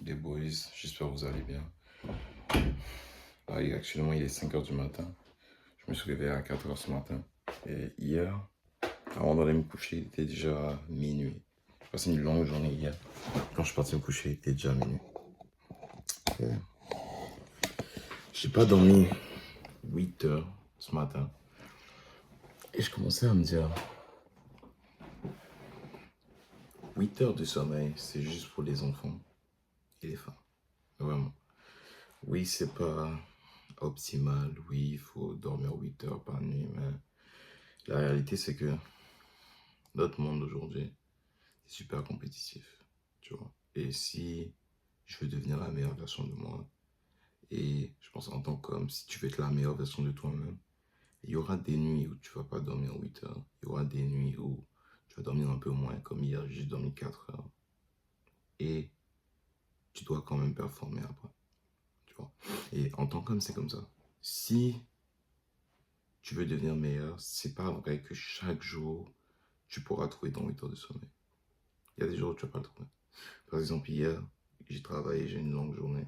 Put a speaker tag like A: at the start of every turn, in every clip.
A: les boys, j'espère que vous allez bien. Actuellement, il est 5 heures du matin. Je me suis réveillé à 4 heures ce matin. Et hier, avant d'aller me coucher, il était déjà minuit. J'ai passé une longue journée hier. Quand je suis parti me coucher, il était déjà minuit. J'ai pas dormi 8 heures ce matin. Et je commençais à me dire, 8 heures de sommeil, c'est juste pour les enfants et les femmes. Vraiment. Oui, c'est pas optimal. Oui, il faut dormir 8 heures par nuit. Mais la réalité, c'est que notre monde aujourd'hui est super compétitif. Tu vois. Et si je veux devenir la meilleure version de moi, et je pense en tant qu'homme, si tu veux être la meilleure version de toi-même, il y aura des nuits où tu vas pas dormir 8 heures. Il y aura des nuits où tu vas dormir un peu moins, comme hier, j'ai dormi 4 heures. Et tu dois quand même performer après. Tu vois. Et en tant qu'homme, c'est comme ça. Si tu veux devenir meilleur, c'est pas vrai que chaque jour, tu pourras trouver ton 8 heures de sommeil. Il y a des jours où tu vas pas le trouver. Par exemple, hier, j'ai travaillé, j'ai une longue journée.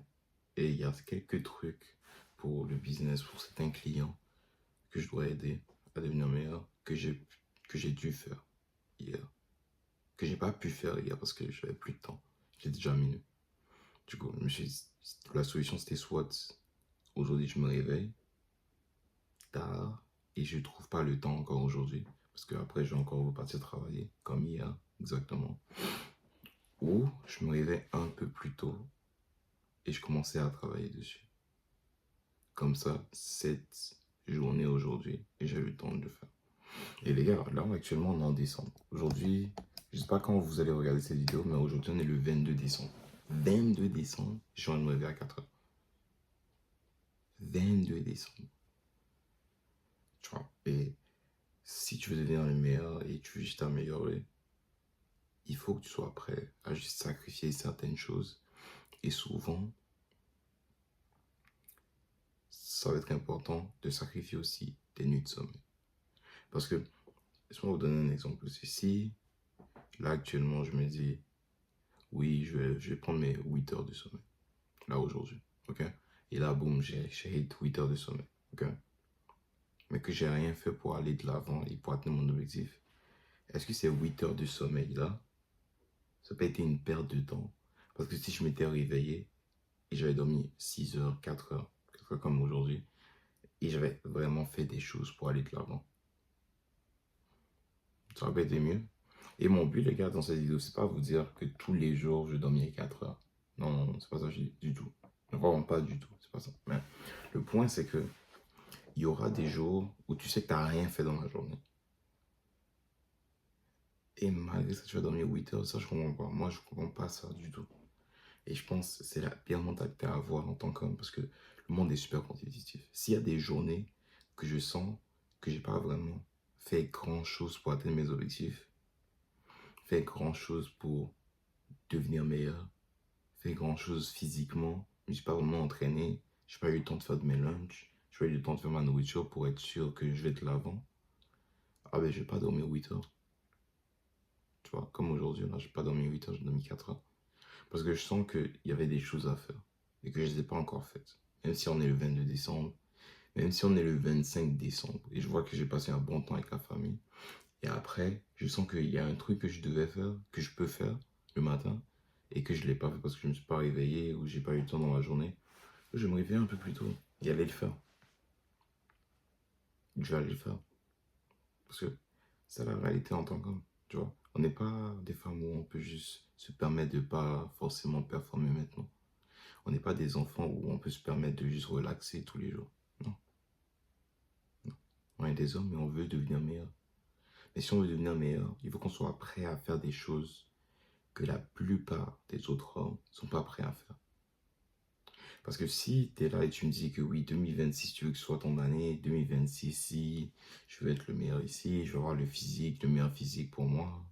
A: Et il y a quelques trucs pour le business, pour certains clients que je dois aider à devenir meilleur, que j'ai dû faire hier. Que j'ai pas pu faire hier parce que j'avais plus de temps. J'ai déjà minuit. Du coup, la solution c'était soit aujourd'hui je me réveille tard et je trouve pas le temps encore aujourd'hui. Parce qu'après je vais encore repartir travailler, comme hier, exactement. Ou je me réveille un peu plus tôt et je commençais à travailler dessus. Comme ça, cette journée aujourd'hui, et j'ai eu le temps de le faire. Et les gars, là actuellement on est en décembre. Aujourd'hui, je sais pas quand vous allez regarder cette vidéo, mais aujourd'hui on est le 22 décembre. 22 décembre, je suis en train de me réveiller à 4 heures. 22 décembre. Tu vois. Et si tu veux devenir le meilleur et tu veux juste t'améliorer, il faut que tu sois prêt à juste sacrifier certaines choses. Et souvent, ça va être important de sacrifier aussi des nuits de sommeil. Parce que, laisse-moi vous donner un exemple. Si, là actuellement, je me dis, oui, je vais prendre mes 8 heures de sommeil. Là aujourd'hui, ok? Et là, boum, j'ai 8 heures de sommeil, ok? Mais que j'ai rien fait pour aller de l'avant et pour atteindre mon objectif. Est-ce que ces 8 heures de sommeil-là, ça n'a pas été une perte de temps? Parce que si je m'étais réveillé et j'avais dormi 6 heures, 4 heures comme aujourd'hui, et j'avais vraiment fait des choses pour aller de l'avant, ça aurait été mieux. Et mon but, les gars, dans cette vidéo, c'est pas vous dire que tous les jours, je dormais 4 heures. Non, non, non, c'est pas ça que je dis du tout. Vraiment pas du tout, c'est pas ça. Mais le point, c'est que il y aura des jours où tu sais que tu n'as rien fait dans la journée. Et malgré ça, tu vas dormir 8 heures, ça je comprends pas. Moi, je comprends pas ça du tout. Et je pense que c'est la pire mentalité à avoir en tant qu'homme parce que le monde est super compétitif. S'il y a des journées que je sens que j'ai pas vraiment fait grand chose pour atteindre mes objectifs, fait grand chose pour devenir meilleur, fait grand chose physiquement, je ne suis pas vraiment entraîné, j'ai pas eu le temps de faire de mes lunchs, j'ai pas eu le temps de faire ma nourriture pour être sûr que je vais de l'avant, ah ben je vais pas dormir 8 heures. Tu vois, comme aujourd'hui, là, j'ai pas dormi 8 heures, j'ai dormi 4 heures. Parce que je sens qu'il y avait des choses à faire et que je ne les ai pas encore faites. Même si on est le 22 décembre, même si on est le 25 décembre et je vois que j'ai passé un bon temps avec la famille. Et après, je sens qu'il y a un truc que je devais faire, que je peux faire le matin et que je ne l'ai pas fait parce que je ne me suis pas réveillé ou j'ai pas eu le temps dans la journée. Je vais me réveiller un peu plus tôt et aller le faire. Je vais aller le faire. Parce que c'est la réalité en tant qu'homme, tu vois. On n'est pas des femmes où on peut juste se permettre de pas forcément performer maintenant. On n'est pas des enfants où on peut se permettre de juste relaxer tous les jours. Non, non. On est des hommes et on veut devenir meilleur. Mais si on veut devenir meilleur, il faut qu'on soit prêt à faire des choses que la plupart des autres hommes ne sont pas prêts à faire. Parce que si tu es là et tu me dis que oui, 2026, tu veux que ce soit ton année, 2026, si je veux être le meilleur ici, je veux avoir le physique, le meilleur physique pour moi,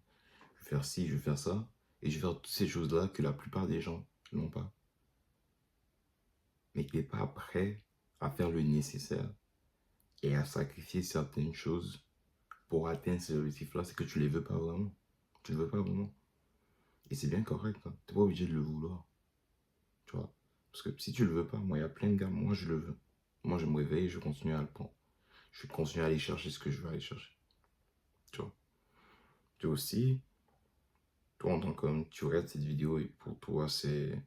A: je vais faire ci, je vais faire ça, et je vais faire toutes ces choses-là que la plupart des gens n'ont pas. Mais qui n'est pas prêt à faire le nécessaire et à sacrifier certaines choses pour atteindre ces objectifs-là, c'est que tu ne les veux pas vraiment. Tu ne le veux pas vraiment. Et c'est bien correct, hein. Tu n'es pas obligé de le vouloir. Parce que si tu le veux pas, moi, il y a plein de gars, moi, je le veux. Moi, je me réveille et je continue à le prendre. Je continue à aller chercher ce que je veux aller chercher. Tu vois. Tu vois aussi, toi, en tant qu'homme, tu regardes cette vidéo et pour toi, c'est.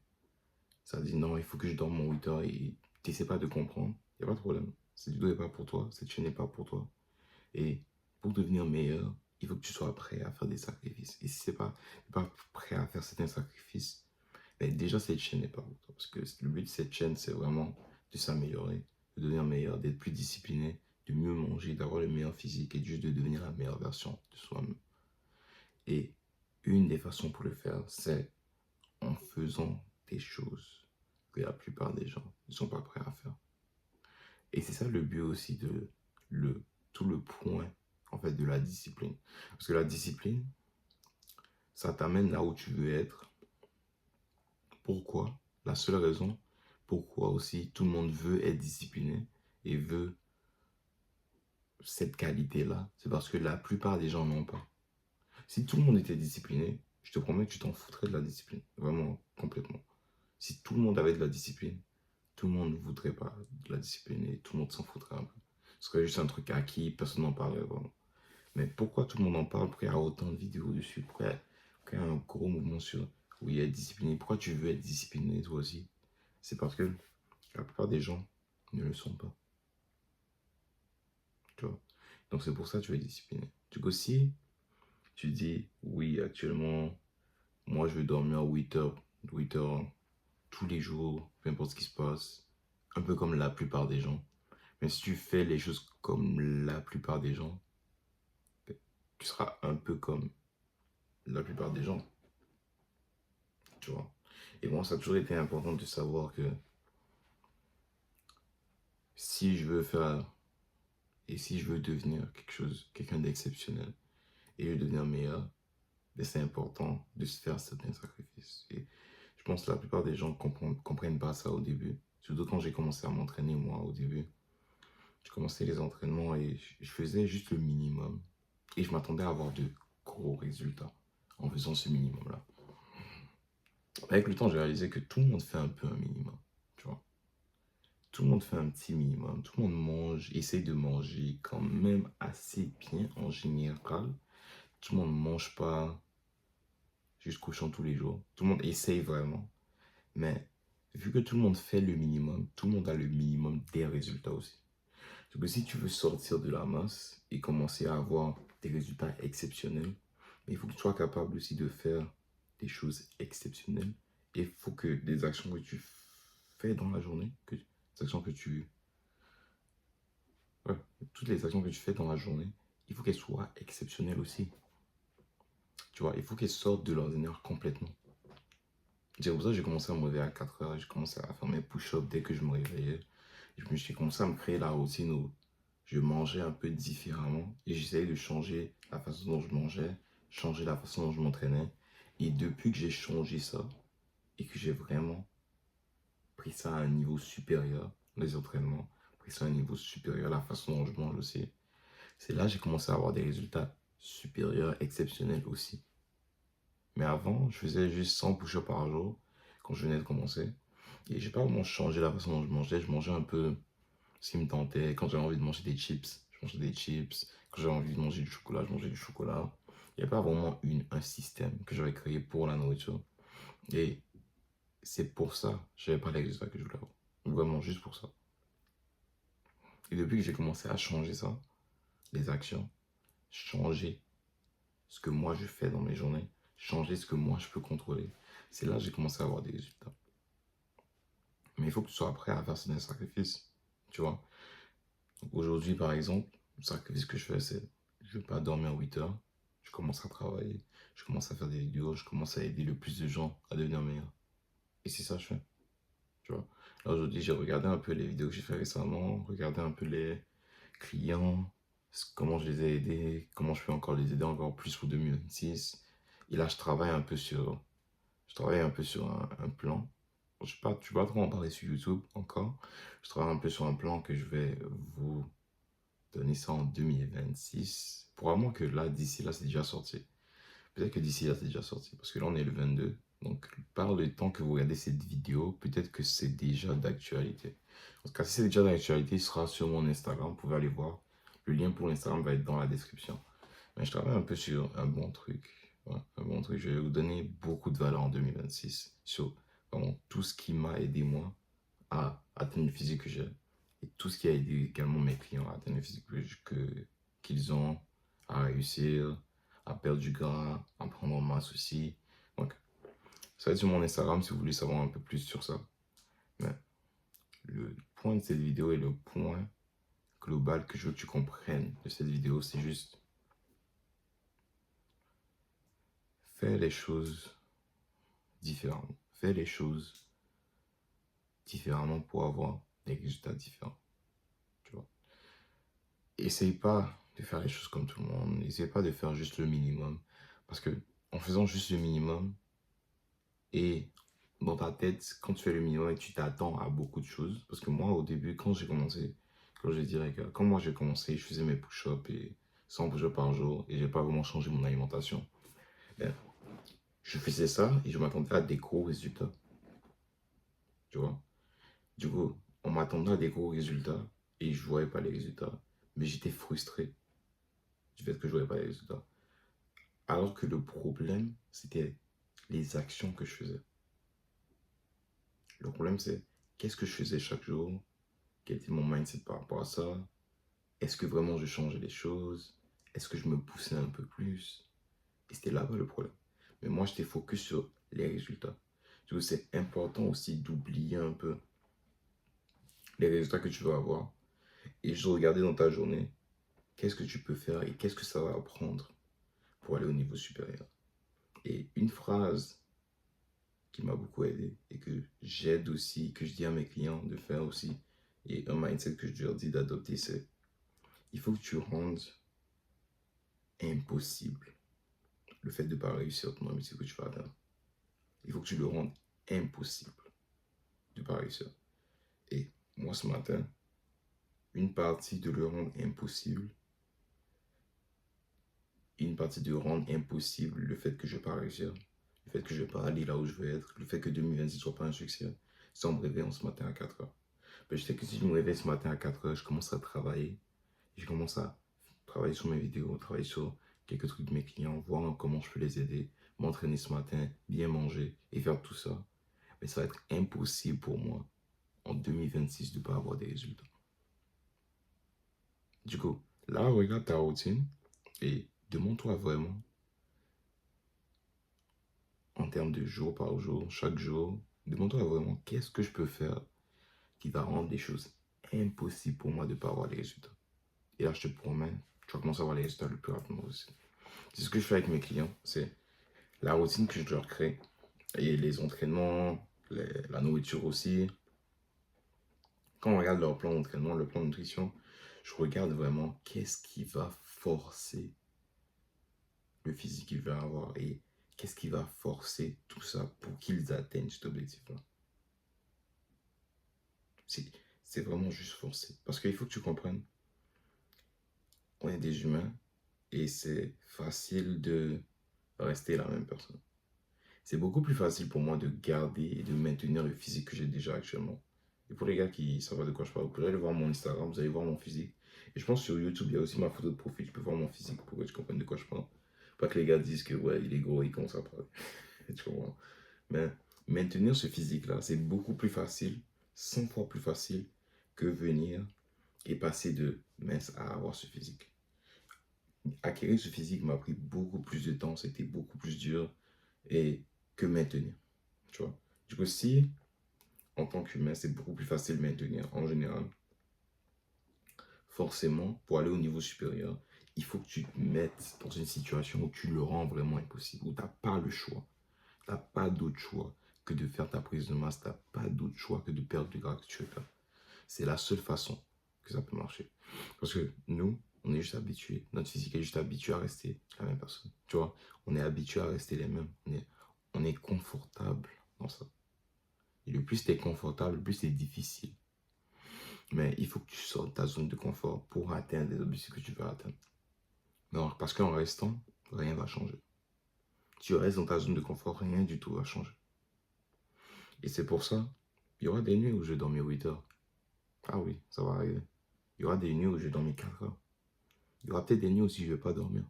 A: Ça dit non, il faut que je dorme mon 8 heures et tu n'essaies pas de comprendre. Il n'y a pas de problème. Cette vidéo n'est pas pour toi, cette chaîne n'est pas pour toi. Et pour devenir meilleur, il faut que tu sois prêt à faire des sacrifices. Et si tu n'es pas prêt à faire certains sacrifices, mais déjà, cette chaîne n'est pas pour toi. Parce que le but de cette chaîne, c'est vraiment de s'améliorer, de devenir meilleur, d'être plus discipliné, de mieux manger, d'avoir le meilleur physique et juste de devenir la meilleure version de soi-même. Et une des façons pour le faire, c'est en faisant des choses que la plupart des gens ne sont pas prêts à faire. Et c'est ça le but aussi de tout le point en fait de la discipline. Parce que la discipline, ça t'amène là où tu veux être. Pourquoi? La seule raison pourquoi aussi tout le monde veut être discipliné et veut cette qualité-là, c'est parce que la plupart des gens n'ont pas. Si tout le monde était discipliné, je te promets que tu t'en foutrais de la discipline. Vraiment, complètement. Si tout le monde avait de la discipline, tout le monde ne voudrait pas de la discipline et tout le monde s'en foutrait un peu. Ce serait juste un truc acquis, personne n'en parlerait vraiment. Mais pourquoi tout le monde en parle? Pourquoi il y a autant de vidéos dessus? Pourquoi il y a un gros mouvement sur oui, être discipliné? Pourquoi tu veux être discipliné toi aussi? C'est parce que la plupart des gens ne le sont pas. Tu vois? Donc c'est pour ça que tu veux être discipliné. Du coup, si tu dis oui, actuellement, moi je veux dormir 8 heures tous les jours, peu importe ce qui se passe, un peu comme la plupart des gens. Mais si tu fais les choses comme la plupart des gens, tu seras un peu comme la plupart des gens, tu vois. Et moi, ça a toujours été important de savoir que si je veux faire et si je veux devenir quelque chose, quelqu'un d'exceptionnel et je veux devenir meilleur, ben c'est important de se faire certains sacrifices. Et je pense que la plupart des gens comprennent pas ça au début. Surtout quand j'ai commencé à m'entraîner, moi, au début. Je commençais les entraînements et je faisais juste le minimum. Et je m'attendais à avoir de gros résultats en faisant ce minimum-là. Avec le temps, j'ai réalisé que tout le monde fait un peu un minimum, tu vois. Tout le monde fait un petit minimum. Tout le monde mange, essaye de manger quand même assez bien en général. Tout le monde ne mange pas juste cochon tous les jours. Tout le monde essaye vraiment. Mais vu que tout le monde fait le minimum, tout le monde a le minimum des résultats aussi. Donc si tu veux sortir de la masse et commencer à avoir des résultats exceptionnels, il faut que tu sois capable aussi de faire des choses exceptionnelles. Et il faut que des actions que tu fais dans la journée, des actions que tu... Ouais, toutes les actions que tu fais dans la journée, il faut qu'elles soient exceptionnelles aussi. Tu vois, il faut qu'elles sortent de l'ordinaire complètement. C'est pour ça que j'ai commencé à me réveiller à 4 heures et j'ai commencé à faire mes push-ups dès que je me réveillais. J'ai commencé à me créer la routine où je mangeais un peu différemment et j'essayais de changer la façon dont je mangeais, changer la façon dont je m'entraînais. Et depuis que j'ai changé ça et que j'ai vraiment pris ça à un niveau supérieur, les entraînements, pris ça à un niveau supérieur, la façon dont je mange aussi, c'est là que j'ai commencé à avoir des résultats supérieurs, exceptionnels aussi. Mais avant, je faisais juste 100 push-ups par jour quand je venais de commencer. Et j'ai pas vraiment changé la façon dont je mangeais un peu ce qui me tentait. Quand j'avais envie de manger des chips, je mangeais des chips. Quand j'avais envie de manger du chocolat, je mangeais du chocolat. Il n'y a pas vraiment un système que j'avais créé pour la nourriture. Et c'est pour ça que je n'avais pas les résultats que je voulais avoir. Vraiment, juste pour ça. Et depuis que j'ai commencé à changer ça, les actions, changer ce que moi je fais dans mes journées, changer ce que moi je peux contrôler, c'est là que j'ai commencé à avoir des résultats. Mais il faut que tu sois prêt à faire certains sacrifices, tu vois. Aujourd'hui, par exemple, le sacrifice que je fais, c'est je ne vais pas dormir 8 heures, je commence à travailler, je commence à faire des vidéos, je commence à aider le plus de gens à devenir meilleurs. Et c'est ça que je fais, tu vois. Là, aujourd'hui, j'ai regardé un peu les vidéos que j'ai fait récemment, regardé un peu les clients, comment je les ai aidés, comment je peux encore les aider encore plus pour 2026. Et là, je travaille un peu sur un plan. Je ne vais pas trop en parler sur YouTube encore. Je travaille un peu sur un plan que je vais vous donner ça en 2026. Probablement que là, d'ici là, c'est déjà sorti. Peut-être que d'ici là, c'est déjà sorti. Parce que là, on est le 22. Donc, par le temps que vous regardez cette vidéo, peut-être que c'est déjà d'actualité. En tout cas, si c'est déjà d'actualité, il sera sur mon Instagram. Vous pouvez aller voir. Le lien pour l'Instagram va être dans la description. Mais je travaille un peu sur un bon truc. Ouais, un bon truc. Je vais vous donner beaucoup de valeur en 2026 sur vraiment tout ce qui m'a aidé moi à atteindre le physique que j'ai. Et tout ce qui a aidé également mes clients à atteindre le physique qu'ils ont, à réussir, à perdre du gras, à prendre en masse aussi. Donc, ça va être sur mon Instagram si vous voulez savoir un peu plus sur ça. Mais le point de cette vidéo et le point global que je veux que tu comprennes de cette vidéo, c'est juste fais les choses différemment. Fais les choses différemment pour avoir des résultats différents. Tu vois. Essaye pas de faire les choses comme tout le monde. Essaye pas de faire juste le minimum. Parce que en faisant juste le minimum et dans ta tête, quand tu fais le minimum et que tu t'attends à beaucoup de choses, parce que moi au début, quand j'ai commencé, quand moi j'ai commencé, je faisais mes push-ups et 100 push-ups par jour et j'ai pas vraiment changé mon alimentation. Ben, je faisais ça et je m'attendais à des gros résultats. Tu vois? Du coup, on m'attendait à des gros résultats et je voyais pas les résultats. Mais j'étais frustré du fait que je voyais pas les résultats. Alors que le problème, c'était les actions que je faisais. Le problème, c'est qu'est-ce que je faisais chaque jour? Quel était mon mindset par rapport à ça? Est-ce que vraiment je changeais les choses? Est-ce que je me poussais un peu plus? Et c'était là-bas le problème. Mais moi, j'étais focus sur les résultats. Du coup, c'est important aussi d'oublier un peu les résultats que tu vas avoir et juste regarder dans ta journée qu'est-ce que tu peux faire et qu'est-ce que ça va apprendre pour aller au niveau supérieur. Et une phrase qui m'a beaucoup aidé et que j'aide aussi, que je dis à mes clients de faire aussi, et un mindset que je leur dis d'adopter, c'est il faut que tu rendes impossible le fait de ne pas réussir ton objectif que tu vas atteindre. Il faut que tu le rendes impossible de ne pas réussir. Et moi, ce matin, une partie de le rendre impossible, une partie de rendre impossible le fait que je ne vais pas réussir, le fait que je ne vais pas aller là où je veux être, le fait que 2026 ne soit pas un succès, c'est en me réveillant ce matin à 4 heures. Mais je sais que si je me réveille ce matin à 4 heures, je commence à travailler. Et je commence à travailler sur mes vidéos, travailler sur quelques trucs de mes clients, voir comment je peux les aider, m'entraîner ce matin, bien manger et faire tout ça. Mais ça va être impossible pour moi en 2026 de ne pas avoir des résultats. Du coup, là, regarde ta routine et demande-toi vraiment, en termes de jour par jour, chaque jour, demande-toi vraiment qu'est-ce que je peux faire qui va rendre les choses impossibles pour moi de ne pas avoir les résultats. Et là, je te promets, tu vas commencer à avoir les résultats le plus rapidement possible. C'est ce que je fais avec mes clients, c'est la routine que je leur crée et les entraînements, la nourriture aussi. Quand on regarde leur plan d'entraînement, le plan de nutrition, je regarde vraiment qu'est-ce qui va forcer le physique qu'ils veulent avoir et qu'est-ce qui va forcer tout ça pour qu'ils atteignent cet objectif-là. C'est vraiment juste forcer. Parce qu'il faut que tu comprennes, on est des humains et c'est facile de rester la même personne. C'est beaucoup plus facile pour moi de garder et de maintenir le physique que j'ai déjà actuellement. Et pour les gars qui savent pas de quoi je parle, vous pouvez aller voir mon Instagram, vous allez voir mon physique. Et je pense que sur YouTube, il y a aussi ma photo de profil, tu peux voir mon physique pour que tu comprennes de quoi je parle. Pas que les gars disent que ouais, il est gros, il commence à parler. Tu comprends? Mais maintenir ce physique-là, c'est beaucoup plus facile, 100 fois plus facile que venir et passer de mince à avoir ce physique. Acquérir ce physique m'a pris beaucoup plus de temps, c'était beaucoup plus dur et que maintenir. Tu vois? Du coup, si en tant qu'humain, c'est beaucoup plus facile de maintenir en général, forcément, pour aller au niveau supérieur, il faut que tu te mettes dans une situation où tu le rends vraiment impossible, où tu n'as pas le choix. Tu n'as pas d'autre choix que de faire ta prise de masse, tu n'as pas d'autre choix que de perdre du gras que tu veux faire. C'est la seule façon que ça peut marcher. Parce que nous, on est juste habitués. Notre physique est juste habitué à rester la même personne. Tu vois, on est habitué à rester les mêmes. On est confortable dans ça. Et le plus tu es confortable, le plus c'est difficile. Mais il faut que tu sortes de ta zone de confort pour atteindre les objectifs que tu veux atteindre. Non, parce qu'en restant, rien ne va changer. Tu restes dans ta zone de confort, rien du tout va changer. Et c'est pour ça, il y aura des nuits où je vais dormir 8 heures. Ah oui, ça va arriver. Il y aura des nuits où je vais dormir 4 heures. Il y aura peut-être des nuits aussi où je ne vais pas dormir.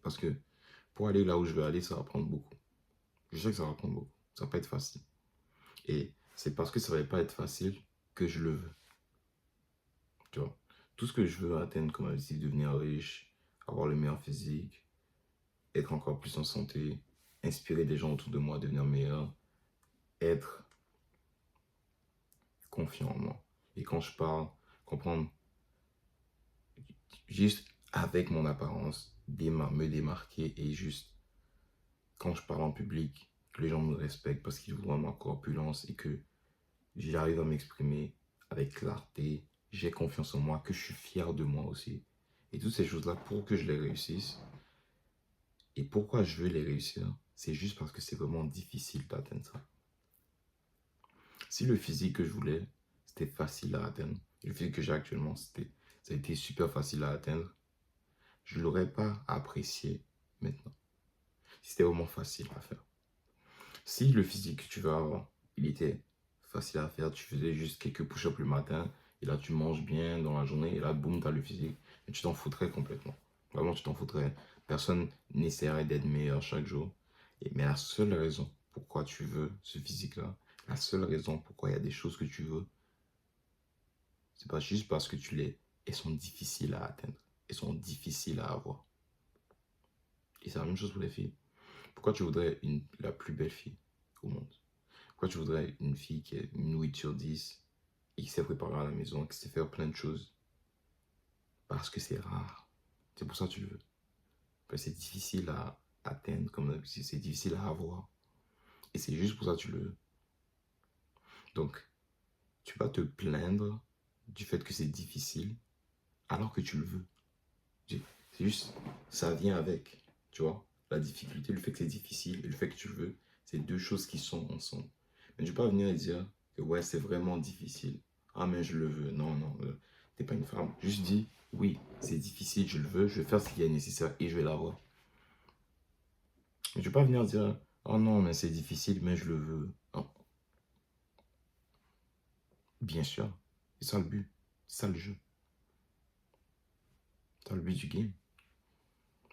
A: Parce que pour aller là où je vais aller, ça va prendre beaucoup. Je sais que ça va prendre beaucoup. Ça va pas être facile. Et c'est parce que ça va pas être facile que je le veux. Tu vois, tout ce que je veux atteindre comme objectif, devenir riche, avoir le meilleur physique, être encore plus en santé, inspirer des gens autour de moi à devenir meilleur, être confiant en moi. Et quand je parle, comprendre juste avec mon apparence, me démarquer et juste quand je parle en public, que les gens me respectent parce qu'ils voient ma corpulence et que j'arrive à m'exprimer avec clarté, j'ai confiance en moi, que je suis fier de moi aussi. Et toutes ces choses-là, pour que je les réussisse, et pourquoi je veux les réussir, c'est juste parce que c'est vraiment difficile d'atteindre ça. Si le physique que je voulais, c'était facile à atteindre, le physique que j'ai actuellement, ça a été super facile à atteindre, je ne l'aurais pas apprécié maintenant. C'était vraiment facile à faire. Si le physique que tu veux avoir, il était facile à faire, tu faisais juste quelques push-ups le matin, et là tu manges bien dans la journée, et là boum, tu as le physique, et tu t'en foutrais complètement. Vraiment, tu t'en foutrais. Personne n'essaierait d'être meilleur chaque jour. Mais la seule raison pourquoi tu veux ce physique-là, la seule raison pourquoi il y a des choses que tu veux, c'est pas juste parce que tu l'es. Elles sont difficiles à atteindre. Elles sont difficiles à avoir. Et c'est la même chose pour les filles. Pourquoi tu voudrais la plus belle fille au monde? Pourquoi tu voudrais une fille qui a une 8 sur 10 et qui sait préparer à la maison, qui sait faire plein de choses? Parce que c'est rare. C'est pour ça que tu le veux. Parce que c'est difficile à atteindre, comme c'est difficile à avoir. Et c'est juste pour ça que tu le veux. Donc, tu vas te plaindre du fait que c'est difficile alors que tu le veux. C'est juste, ça vient avec, tu vois. La difficulté, le fait que c'est difficile et le fait que tu le veux, c'est deux choses qui sont ensemble. Mais tu ne peux pas venir et dire que ouais, c'est vraiment difficile. Ah, mais je le veux. Non, non, t'es pas une femme. Juste dis, oui, c'est difficile, je le veux, je vais faire ce qui est nécessaire et je vais l'avoir. Mais tu ne peux pas venir dire, oh non, mais c'est difficile, mais je le veux. Non. Bien sûr, c'est ça le but, c'est ça le jeu. C'est ça le but du game.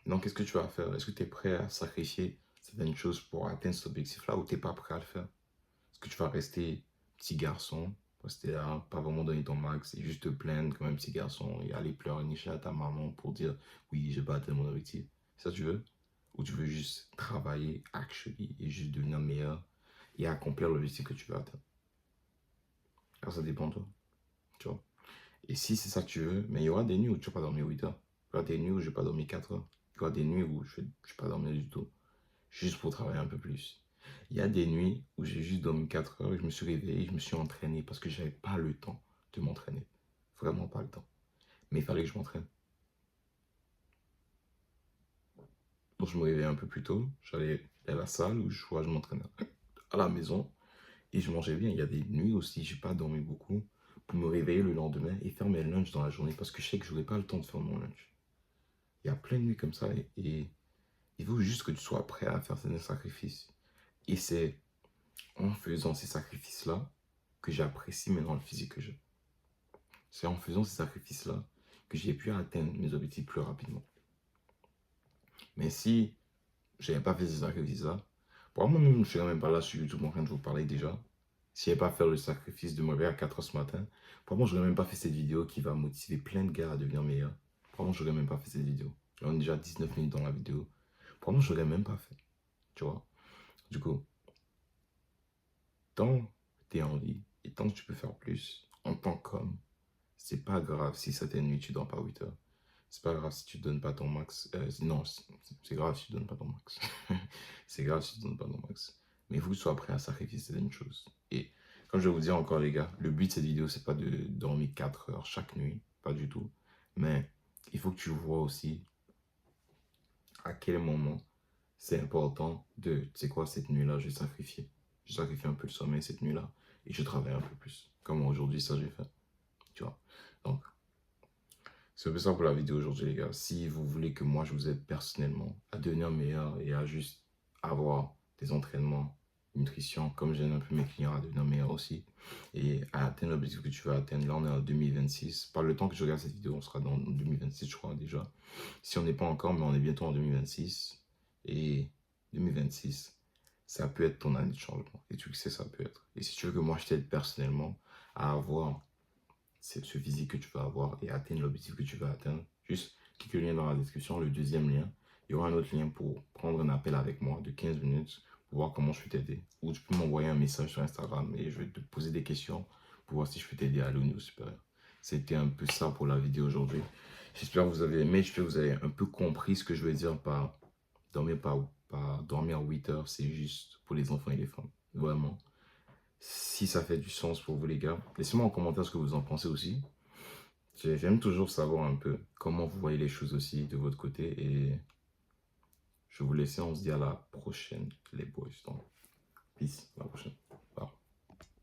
A: Donc, qu'est-ce que tu vas faire? Est-ce que tu es prêt à sacrifier certaines choses pour atteindre cet objectif-là ou tu n'es pas prêt à le faire? Est-ce que tu vas rester petit garçon, rester là, pas vraiment donner ton max et juste te plaindre comme un petit garçon et aller pleurer nicher à ta maman pour dire oui, j'ai pas atteint mon objectif? C'est ça que tu veux? Ou tu veux juste travailler, actually, et juste devenir meilleur et accomplir l'objectif que tu veux atteindre? Alors, ça dépend de toi, tu vois. Et si c'est ça que tu veux, mais il y aura des nuits où tu vas pas dormir 8 heures. Il y aura des nuits où je vais pas dormir 4 heures. Il y aura des nuits où je vais pas dormir du tout. Juste pour travailler un peu plus. Il y a des nuits où j'ai juste dormi 4 heures et je me suis réveillé, je me suis entraîné parce que j'avais pas le temps de m'entraîner. Vraiment pas le temps. Mais il fallait que je m'entraîne. Donc je me réveillais un peu plus tôt, j'allais à la salle où je m'entraînais à la maison et je mangeais bien. Il y a des nuits aussi, j'ai pas dormi beaucoup pour me réveiller le lendemain et faire mes lunchs dans la journée parce que je sais que je n'aurais pas le temps de faire mon lunch. Il y a plein de nuits comme ça et il faut juste que tu sois prêt à faire certains sacrifices. Et c'est en faisant ces sacrifices-là que j'apprécie maintenant le physique que j'ai. C'est en faisant ces sacrifices-là que j'ai pu atteindre mes objectifs plus rapidement. Mais si je n'avais pas fait ces sacrifices-là, probablement même je ne serais même pas là sur YouTube en train de vous parler déjà. Si je n'avais pas fait le sacrifice de me réveiller à 4 heures ce matin, probablement je n'aurais même pas fait cette vidéo qui va motiver plein de gars à devenir meilleurs. Probablement je n'aurais même pas fait cette vidéo. Là, on est déjà 19 minutes dans la vidéo. Probablement je n'aurais même pas fait. Tu vois? Du coup, tant que tu es en vie et tant que tu peux faire plus en tant qu'homme, c'est pas grave si certaines nuits tu dors pas 8 heures. C'est pas grave si tu donnes pas ton max. Non, c'est grave si tu donnes pas ton max. C'est grave si tu donnes pas ton max. Mais il faut que tu sois prêt à sacrifier certaines choses. Et comme je vais vous dire encore les gars, le but de cette vidéo c'est pas de dormir 4 heures chaque nuit, pas du tout. Mais il faut que tu vois aussi à quel moment c'est important de, tu sais quoi, cette nuit-là, je vais sacrifier. Je sacrifie un peu le sommeil cette nuit-là et je travaille un peu plus. Comme aujourd'hui, ça j'ai fait. Tu vois. Donc, C'est un peu ça pour la vidéo aujourd'hui, les gars. Si vous voulez que moi, je vous aide personnellement à devenir meilleur et à juste avoir des entraînements, nutrition, comme j'aide un peu mes clients à devenir meilleurs aussi, et à atteindre l'objectif que tu veux atteindre. Là, on est en 2026. Par le temps que je regarde cette vidéo, on sera dans 2026, je crois, déjà. Si on n'est pas encore, mais on est bientôt en 2026. Et 2026, ça peut être ton année de changement. Et tu le sais, ça peut être. Et si tu veux que moi, je t'aide personnellement à avoir ce physique que tu vas avoir et atteindre l'objectif que tu vas atteindre, juste clique le lien dans la description, le deuxième lien. Il y aura un autre lien pour prendre un appel avec moi de 15 minutes pour voir comment je peux t'aider. Ou tu peux m'envoyer un message sur Instagram et je vais te poser des questions pour voir si je peux t'aider à aller au niveau supérieur. C'était un peu ça pour la vidéo aujourd'hui. J'espère que vous avez aimé, j'espère que vous avez un peu compris ce que je veux dire par dormir 8 heures, c'est juste pour les enfants et les femmes. Vraiment. Si ça fait du sens pour vous les gars, laissez-moi en commentaire ce que vous en pensez aussi. J'aime toujours savoir un peu comment vous voyez les choses aussi de votre côté et je vais vous laisser, on se dit à la prochaine les boys. Donc, peace, à la prochaine.